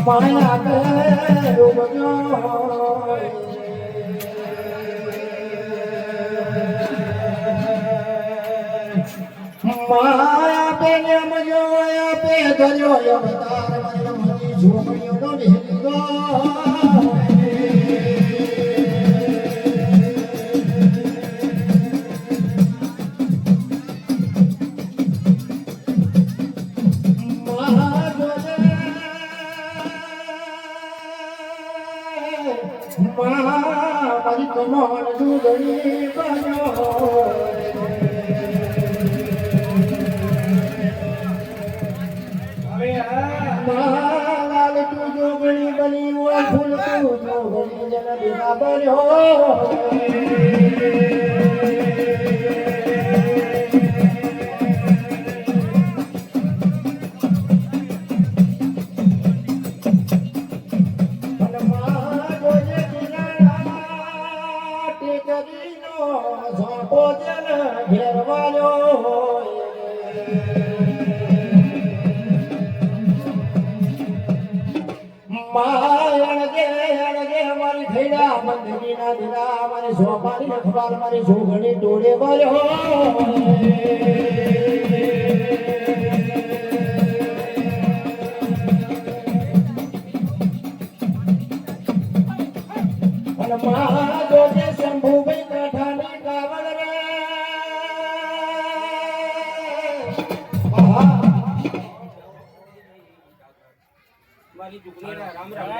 માયા કે ડૂબજો માયા pay નમજો pay ધર્યો અવતાર મની ઝૂમણ્યો નો ભેગો મારી કમળ દૂધની બન્યો લાલ તું જોગણી બની ફૂલ તું જોગણી જન બિના બન્યો મારી જોગણી ટોળે બન્યો શંભુભાઈ કઠાની કાવલ રે મારી ટુકડી રામ રામ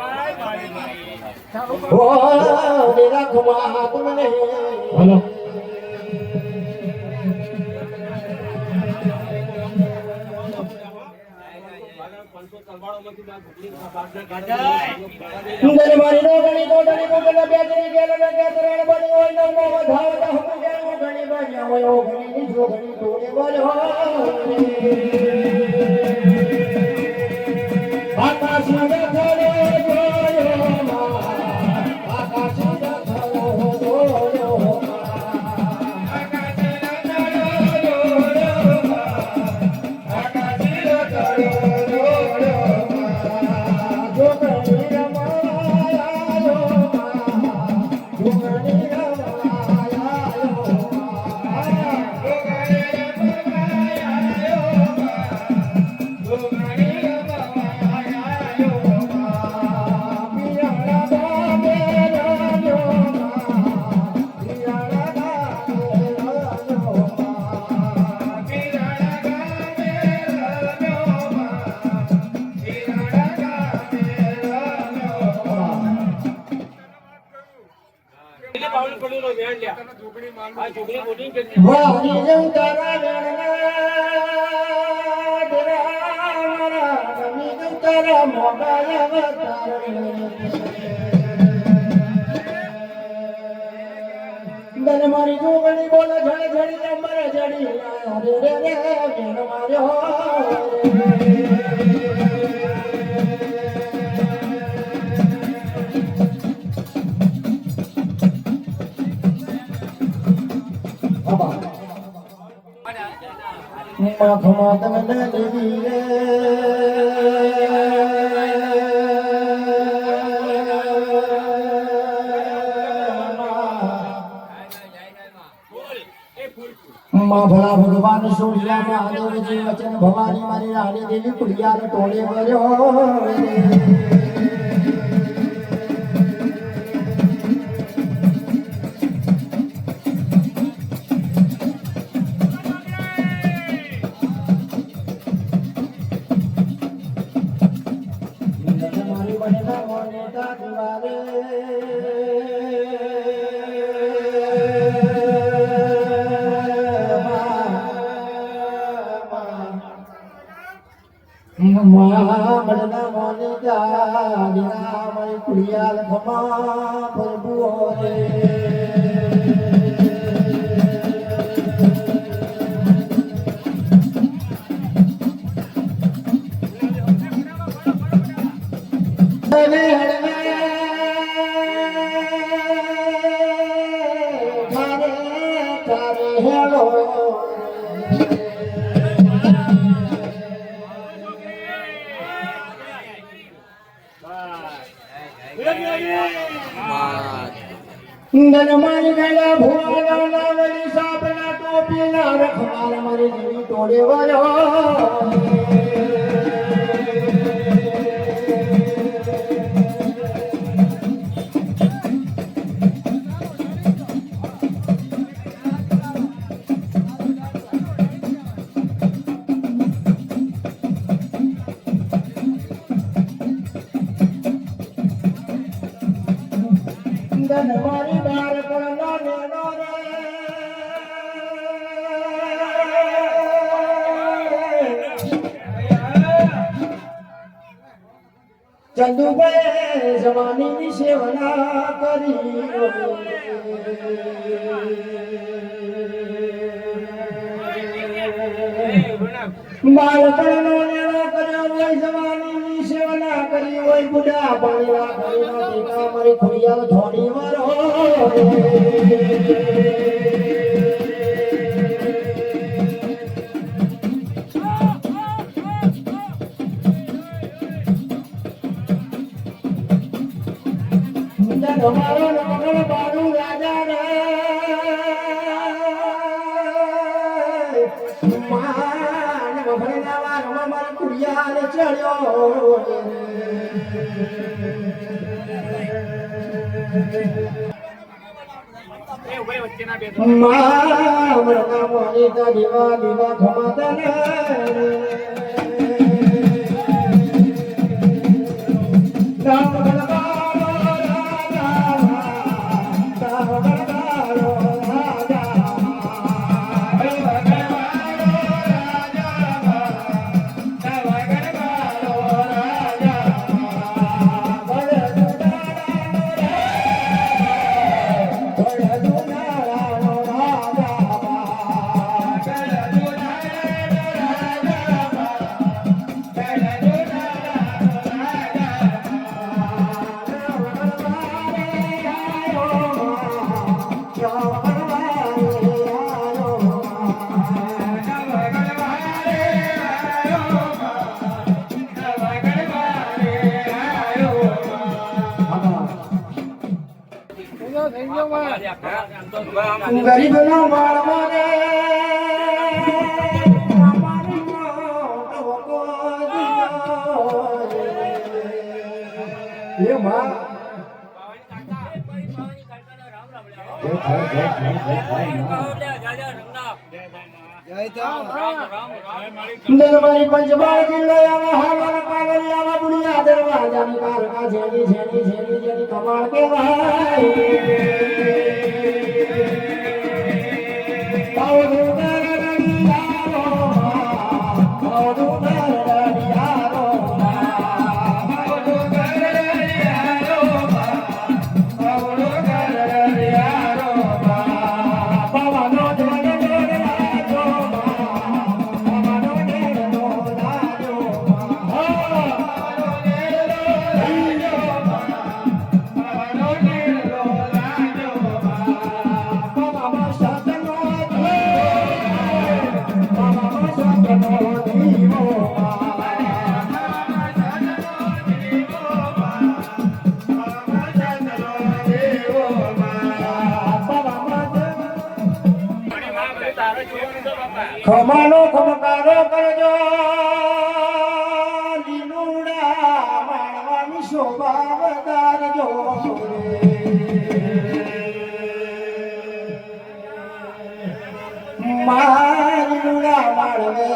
ઓ મેરા ખુમા તુમને હલો મારી રોગણી ટોટલી મોકલા બેટરી ગેલો ને ત્રણ બની હોય નો મો ધાવતા હમ ગેલો ઘણી બન્યા હોય ઓ ઘણી જોગણી ટોળે બન્યો આકાશ માં બેઠો મારી જોગણી બોલો જડી જડી મરે જડી રે રે રે માર્યો માથમાં તમને દેવી રે માં ભલા ભગવાન સૂર્યા મહાદેવજી વચન ભવાની મારી રાણી દેવી કુડિયાર ટોળે વર્યો મડના મોને જાગીરા મય કુડિયાલ ખમા પ્રભુ રે હડવે હડવે તારે તારે હેળો ધનમાની ગળા ભુવાના નાવડી સાપના ટોપીના રખમાલ મારી જીવી તોડે વરો ધનમાની બાર પણ નો રે ચંદુભાઈ જવાનીની સેવના કરી બાળપણનો લેણો કર્યો હોય જવાનીની સેવના કરી હોય બુઢા પાણીના ઘડીના ટીકા મારી ખુડિયાલ થોડી વાર તમારો નગર બાળુ રાજા રે માન વભરેલા વારમાં મારી કુડિયાલ ચડ્યો મા મરના મોની તા દીવા દીવા ખમાતા ને ગરીબનો માળવો રે એ માં દરબારી પંચમહાલ જિલ્લા હાલર પાગલિયા બુડિયા દરવાજાની કારકા જેની જેની જેની જેની કમાળ કેવાય ખમાનો ખમકારો કરજો લીલુડા માણવાની શોભા વધારજો મારી લુડા માણવે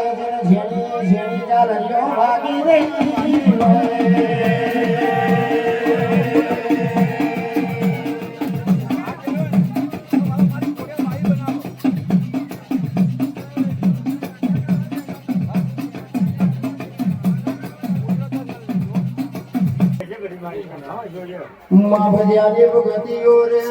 ઝેણી ઝેણી ચાલજો ભાગી રહી માં ભજ્યા ભગતીઓ રે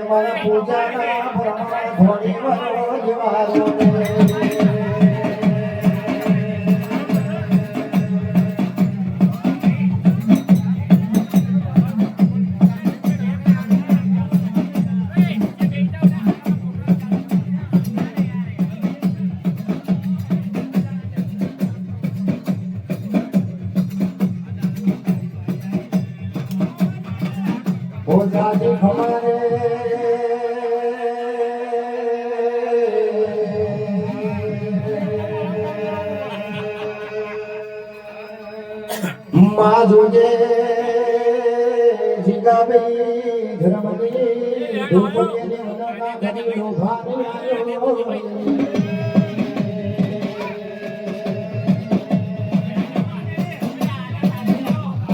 મારા પૂજાના થોડી વરો જીવાલો જાજી ખમારે માં જોજે જીગાભાઈ ધર્મની ધૂપને ઉનકા કરી લો ભારે આવ્યો માયા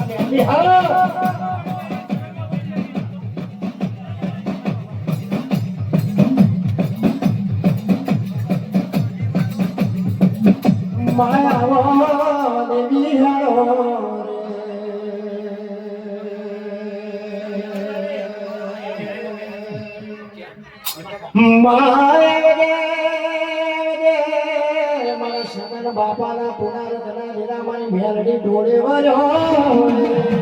દેવી હારો બાપાના પુનાર જના લીલામાં મેલડી ડોળે વર્યો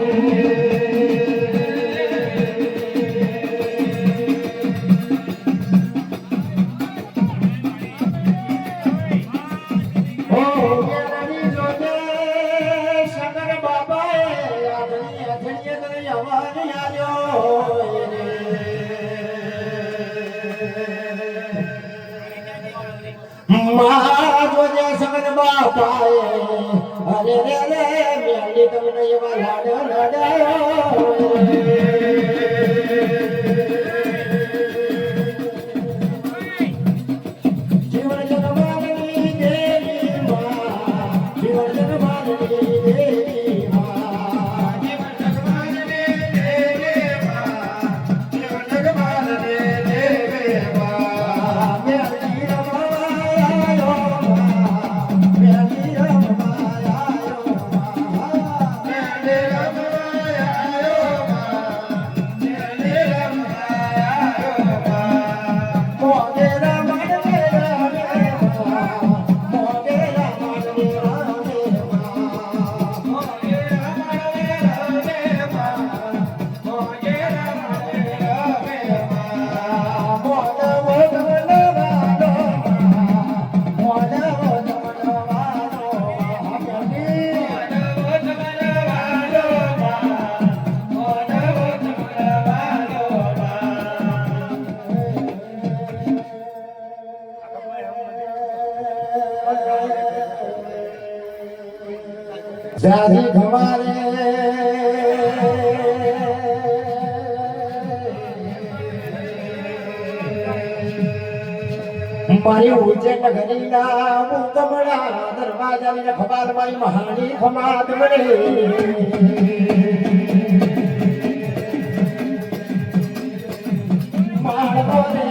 અરે રે રે મેલી તમને એવા લાડો લડાયો જીવન જગવાની દેવી માં જીવન જગવાની દેવી માં જીવન જગવાની દેવી માં જીવન જગવાની દેવી માં મેલી રમાયો મેલી જાજી ખમારે મારી ઉજ્જૈન નગરીના મુકમડા દરવાજાની ખબાલ મારી મહાની ખમાત મને માળવો રે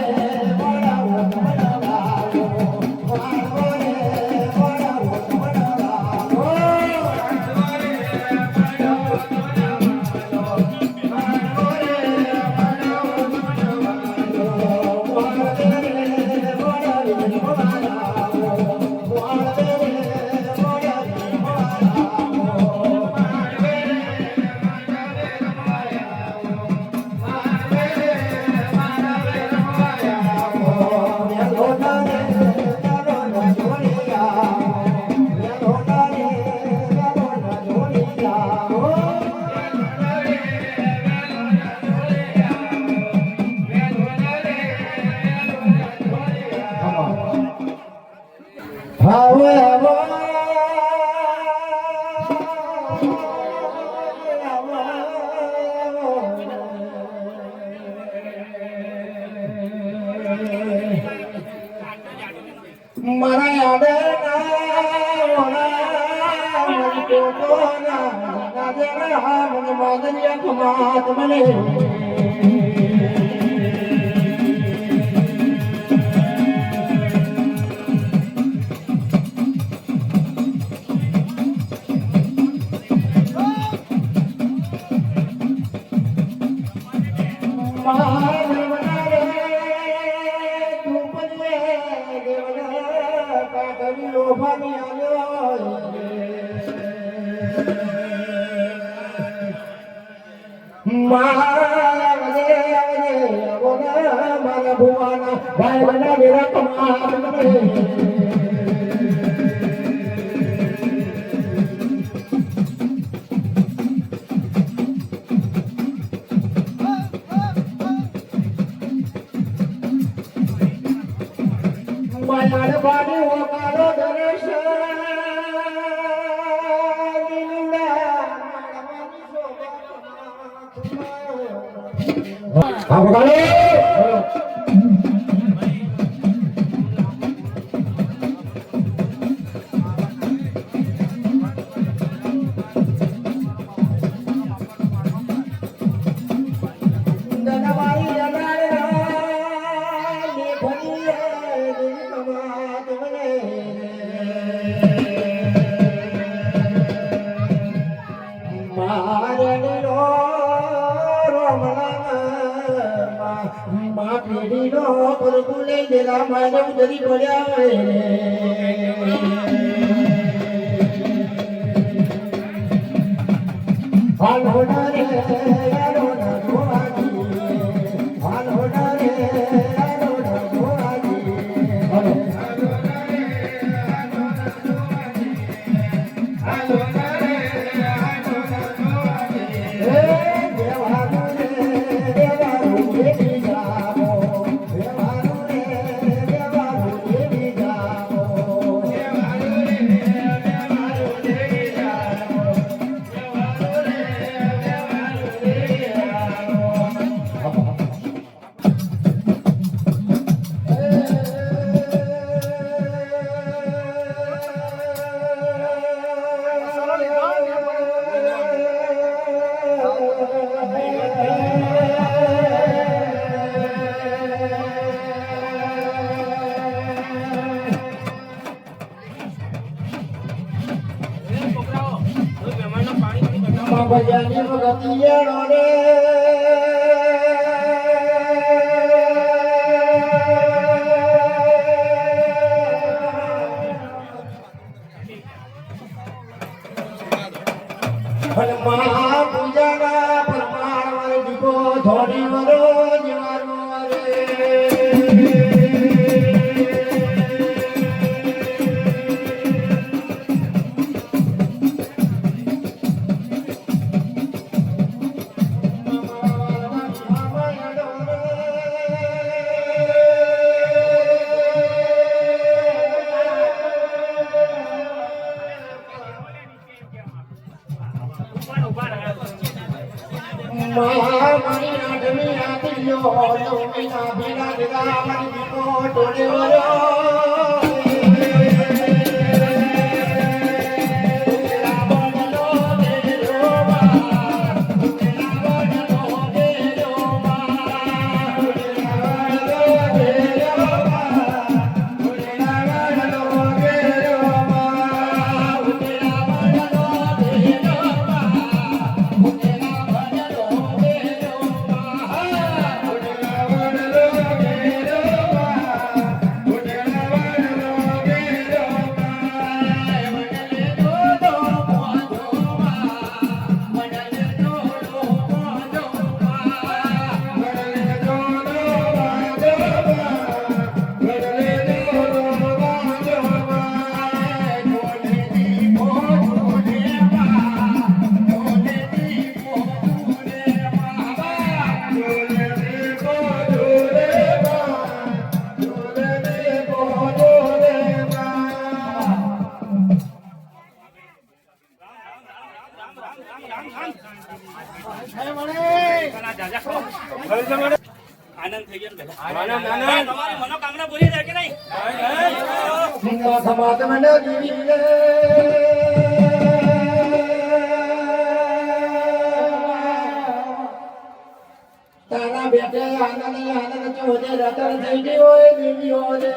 હા વગાડો મારે ઉતરી પડ્યા હાલો રે યારો ના જોવાજી હાલો રે યારો ના જોવાજી હાલો ભજન ભગતિયાનો રે હનુમાન પૂજાના પ્રમાણ વર દીપો થોડી વરો જીવાનો મારી આઠમી રાત્રિયો નવમીના ભેગા ભેગા મારી દીપો ટોળે વરો આનંદ થઈ ગયો ને આનંદ તમારી મનોકામના પૂરી થાય કે નહીં સિંગા સમાત મને દીવી તારા બેટે આનંદ ચોદે રતન થઈ ગયો એ દીવીઓ રે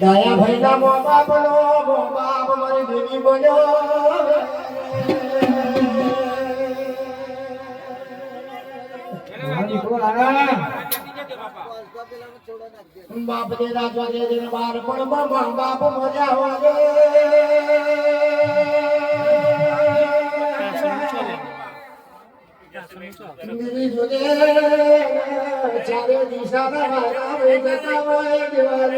દયા ભાઈના મો બાપનો મો બાપ મારી દેવી બન્યો બાપ દે રાજવા દે બાર પણ બાપ મજા હોય मेरी जुदे चारे दिशा में मारा वे जता हुआ दीवार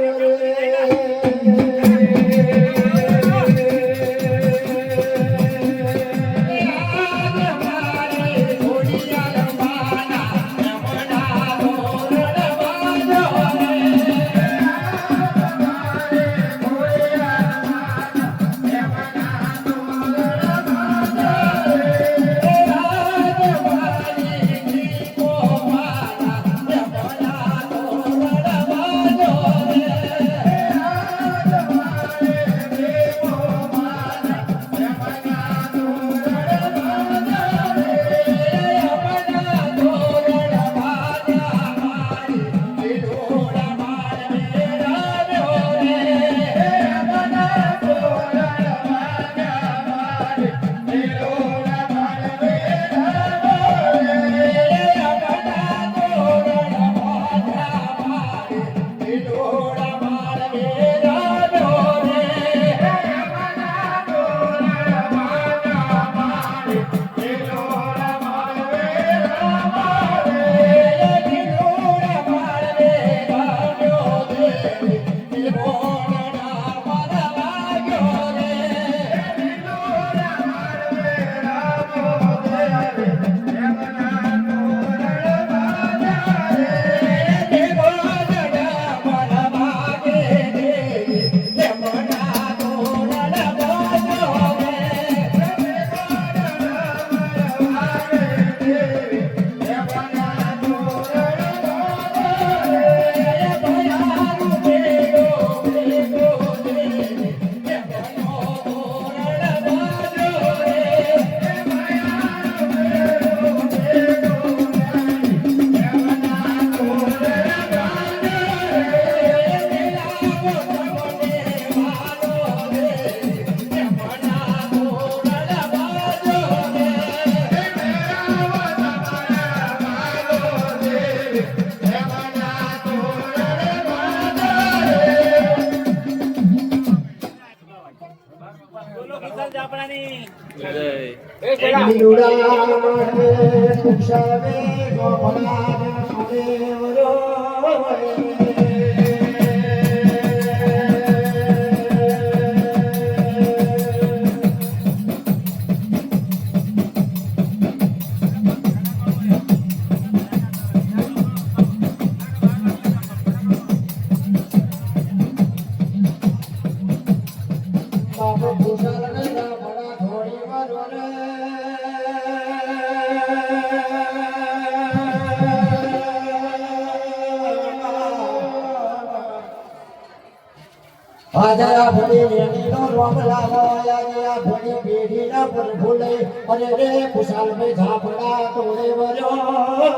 आजा भोले नो रोम लाया गया भोले बेड़ी ना पर भूले अरे रे खुशाल में झापड़ा तोड़े बरो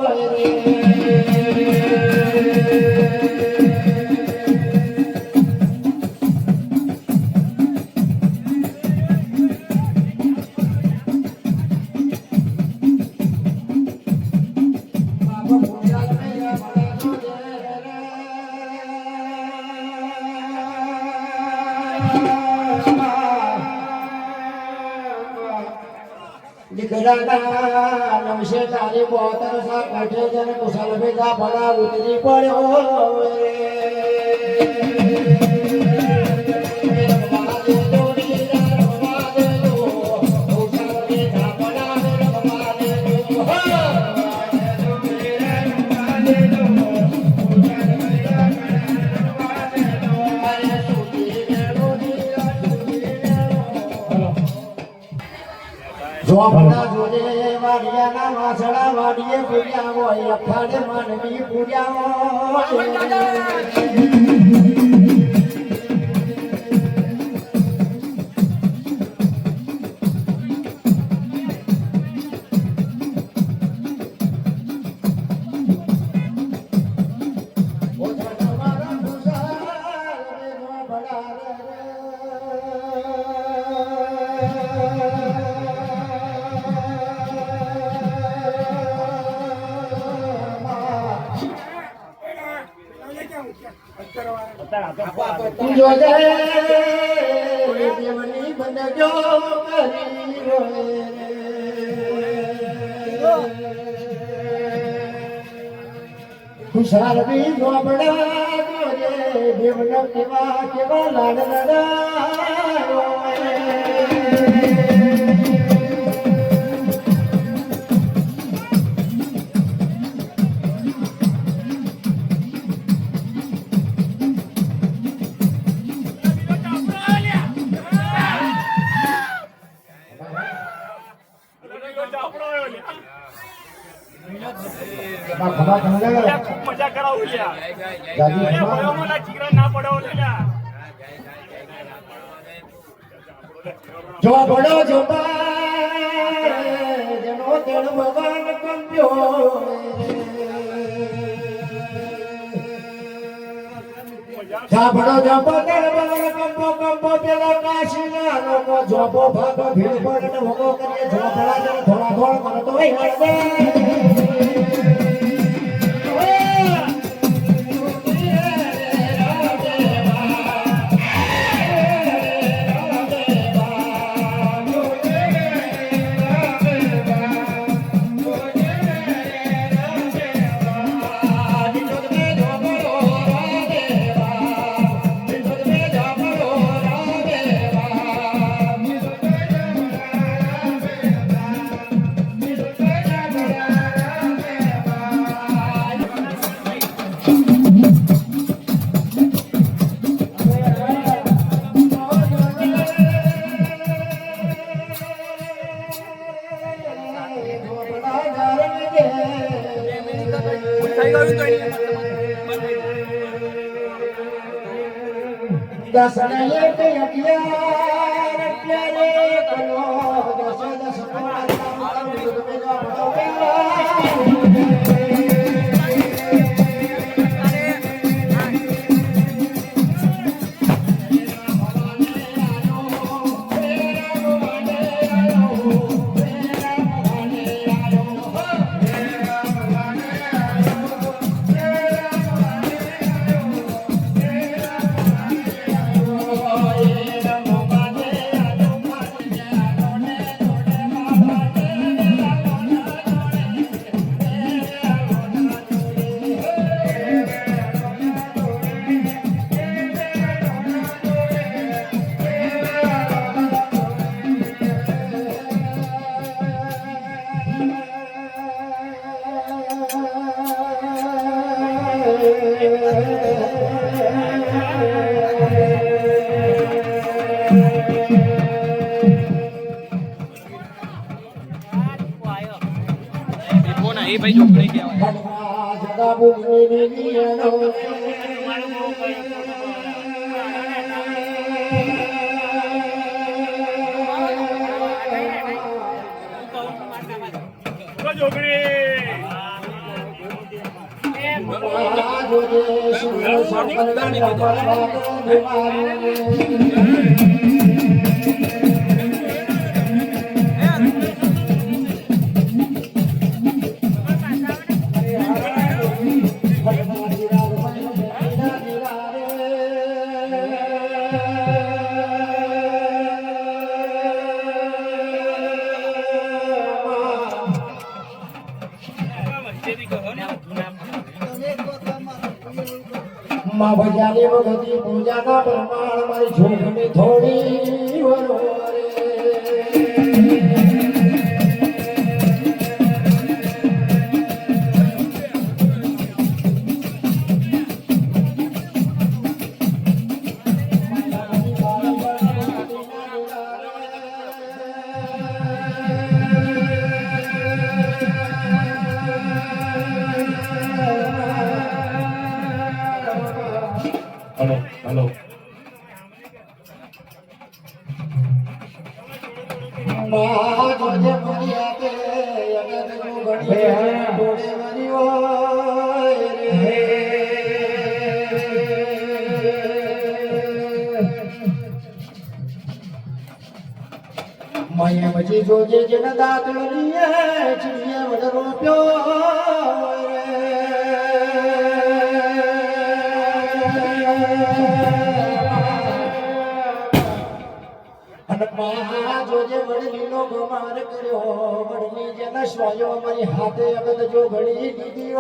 रे नमशे तारी बहुत सा कठे जन कुशल भेजा बड़ा उतरी पड़ो જોબના જોડે વાડિયાના વાસણા વાડીએ પૂર્યા હોય અખાડે માનવી પૂર્યા હોય જોજે દેવની બનજો કરી ખુશાલ બી ગોબડા જોજે દેવનો કેવા કેવા લાડ લડાયો મજા કરાવું ના પડો જો બડો જો જનો તેણ ભગવાન કંપ્યો જાબડો જપો તેણ ભગવાન કંપો કંપો પેલા કાશીના લોકો જોપો ભાગો ભીડ પડને ભોગો કરીએ જોપડા જને થોડા થોડ કરતો હોય હળદે દસને એક અગિયાર અત્યારે કલો દસે દસ એ ભાઈ છોકરી કહેવાય જગા ભૂમિ નિયનો માં ભજાની ભગતી પૂજાના પ્રમાણ મારી છોકરી થોડી વરોરે હેલો માં જોજે મરિયા તે અગર નું ગણી ડોળે મરી હોય રે માયા પછી જોજે જન દાતળીએ ચીએ વડરો પ્યો રે નો ગમાર કર્યો વડની જેના સ્વાયો મારી હાથે અગત જો ઘડી દીધી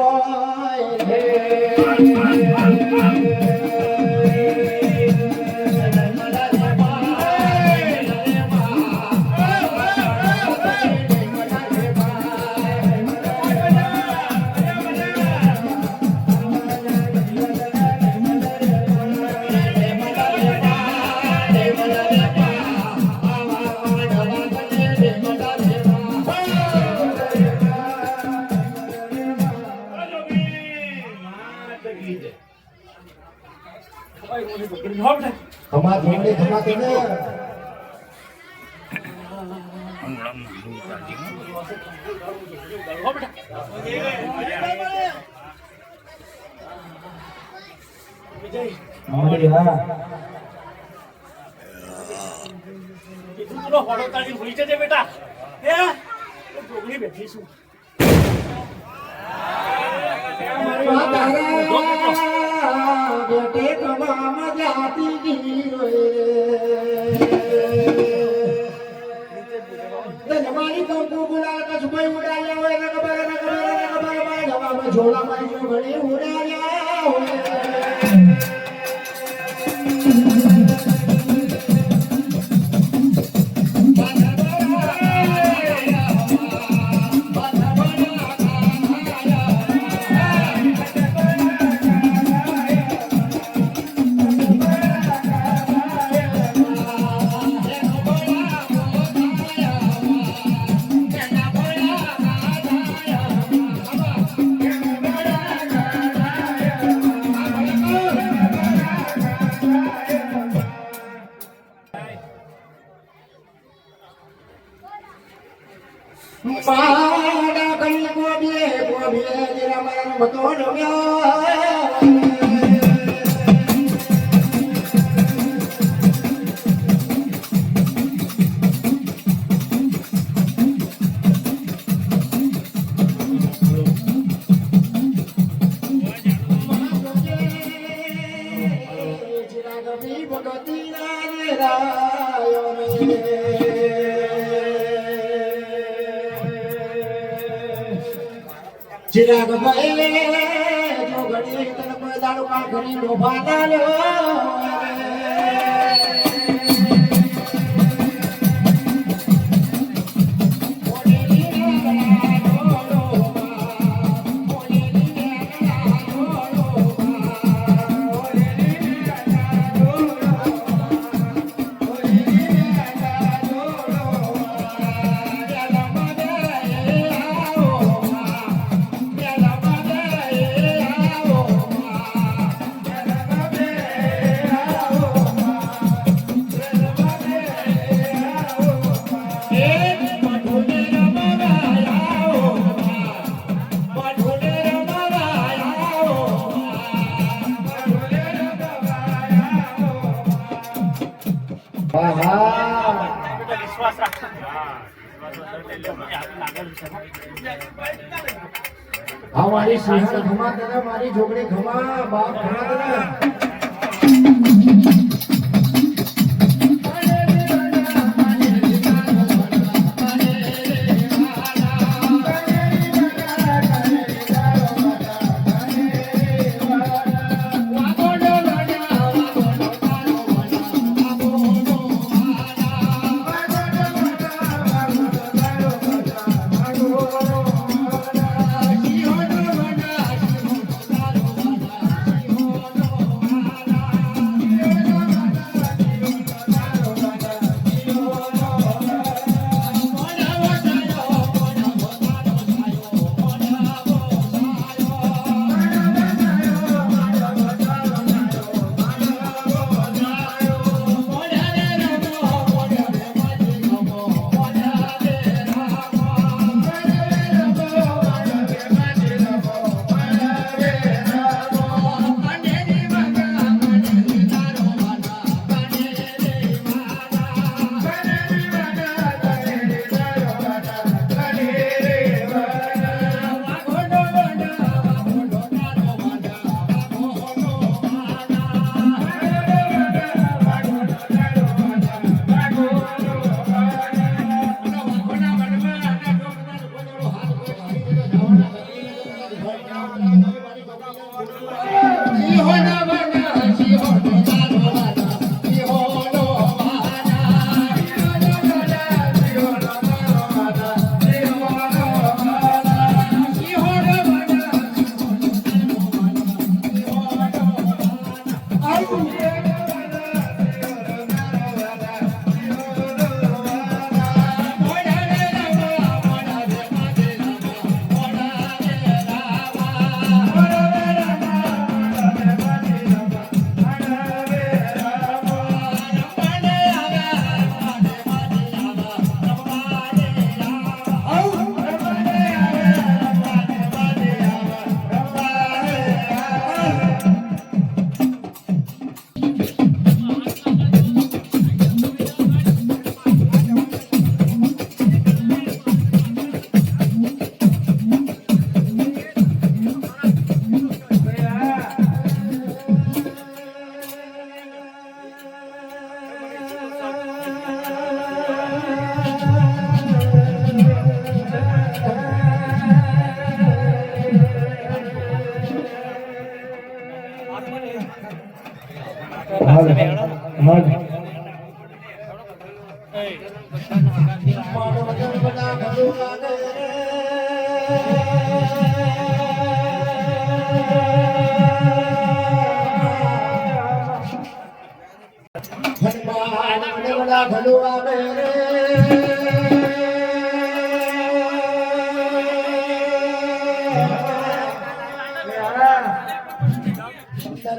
ખમા ધોંગડી ખમા તેને મોડી હા બેટા એ ઢોકળી બેઠી છું બેટે કમામ જાતી ગીરો રે મારી કંકુ ગુલાલ કસુભાઈ ઉડાયા હોય ખબર જવાબ ઝોલા મારી જો ઘણી ઉડાયા હોય પાડા કઈ ગોબીએ જરા મારા બતો ચિરાગ ભાઈ જો ઘડી તન કોઈ દાડો કા ઘડી ડોભા ના લ્યો વિશ્વાસ રાખ હા મારી સિંહણ ઘમા તને મારી જોગડી ઘમા બાપ ઘમા તને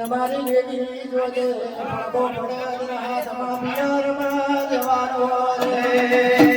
મારી દેવી જોજે બાબો પડે હાથમાં પિયરમાં જવાનો રે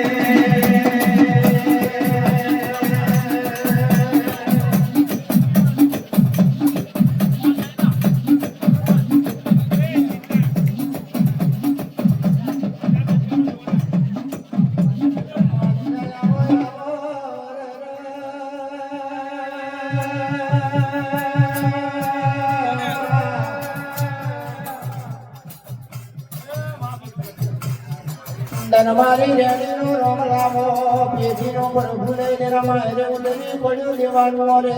મારી રેણીનો રમ લાવો પેઢીનો પ્રભુ લઈને રમાય રે ઉદરી પડ્યું દેવાનું રે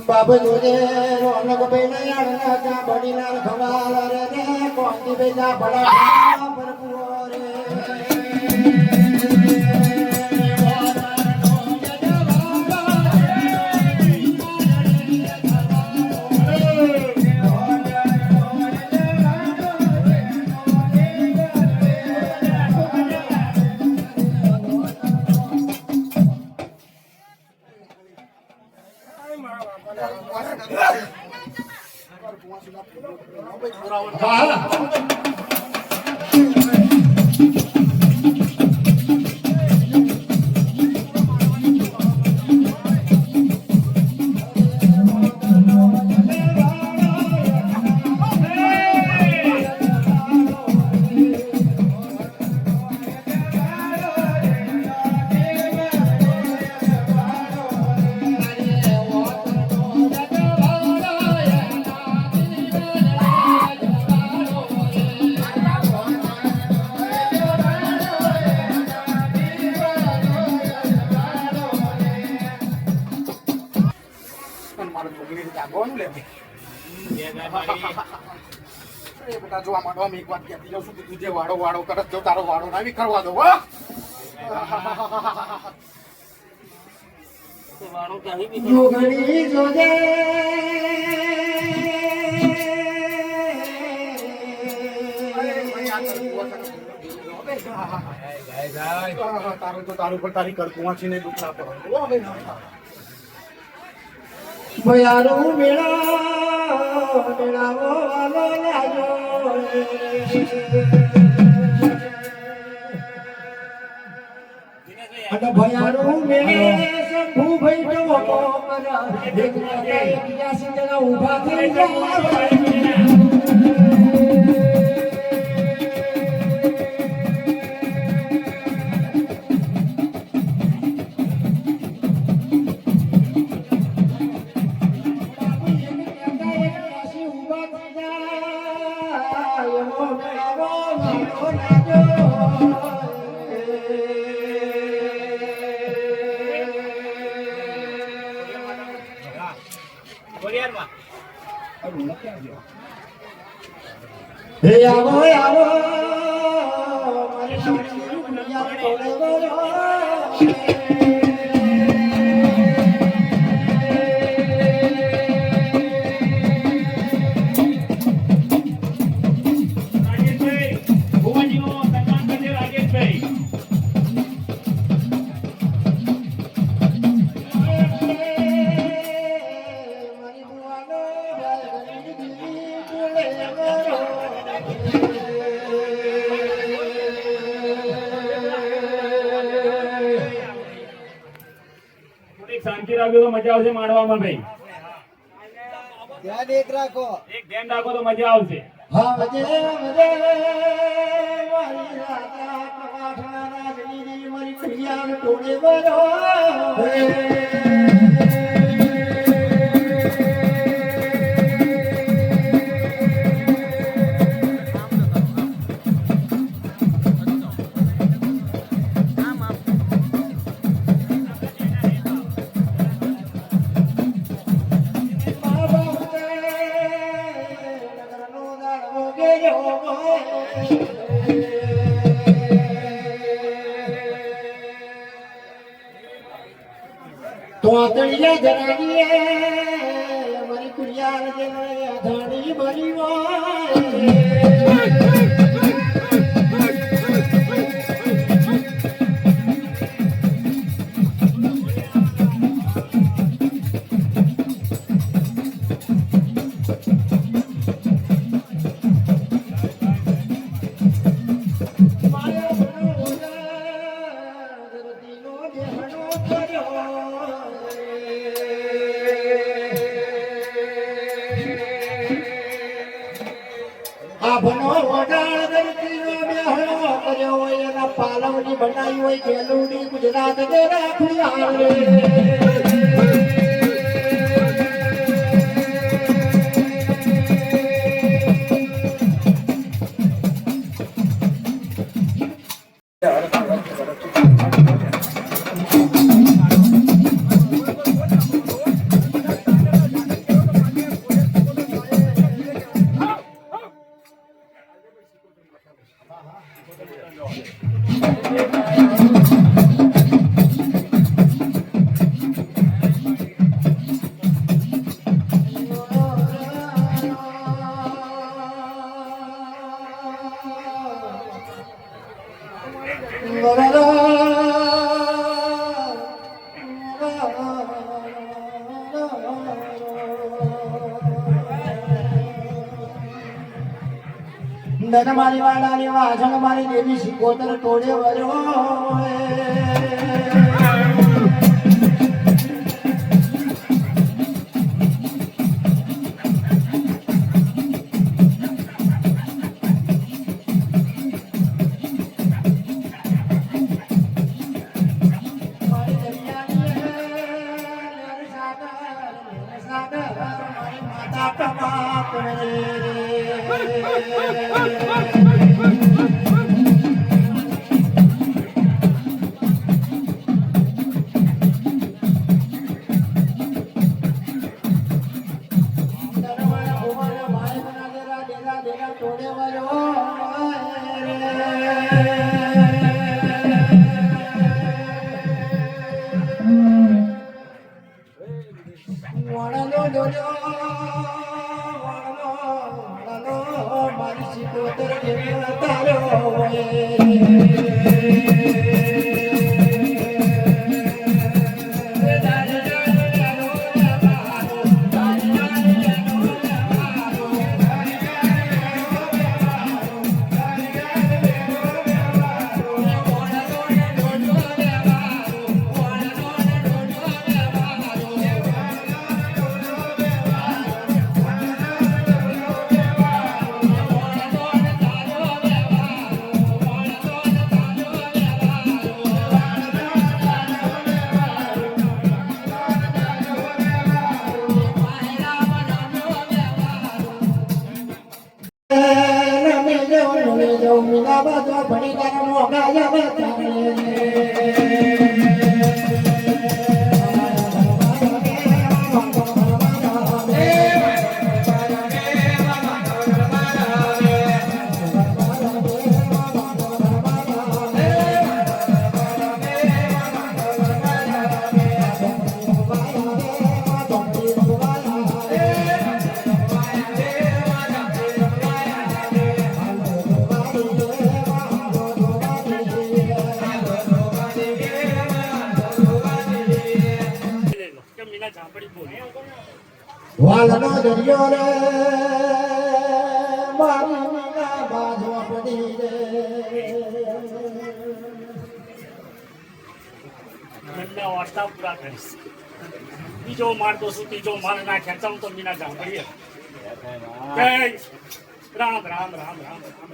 બાબુ જોજે રોનક બેને આડના કા બડીના ખવાલા રે ને કોંતી બેજા બડા પરપુઓ રે જોવા માંડવા એક વાત કહેતી જાઉં છું કે તું જે વાડો વાડો કરત જો તારો વાડો ના કરવા દો જોગણી જોજે તારું તો તારું પર તારી કડકું વાંચીને દુઃખ ના પડે ભયારું મેળાવો વાલો લાજો અને ભયાનું મેં શંભુ ભાઈ જવો કરા એક બીજા સિંગના ઊભા થઈ ગયા હે આવો આવો મારી સામણી દુનિયા તોડે ગયો શાંતિ રાખજો તો મજા આવશે માણવામાં ભાઈ. ધ્યાન એક રાખો. એક ધ્યાન રાખો તો મજા આવશે. હા મજે મજે મારી રાજા કવાઠા રાજની મારી કુડિયા ટોળે બરો તો આતળિયા જનાની મારી કુડિયા રજે આધાણી ભરી ભનો વડાળ ધરતીનો બેહણો કર્યો હોય એના પાલવની બનાવી હોય ખેલુડી ગુજરાત દે રાખી આવે નર મારી વાડાની વાછળ મારી દેવી સિકોતર ટોળે વર્યો મારી સિકોતર મીના ઝાંપડી બોલી વાલનો દરિયો રે મારી મીના બાજવા પડી રે એમના વાર્તા પૂરા કરીશ બીજો માર તો શું ત્રીજો માર ના ખેંચાવું તો મીના ઝાંપડી જય રામ રામ રામ રામ રામ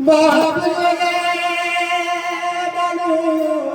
બાબુ રે બાબુ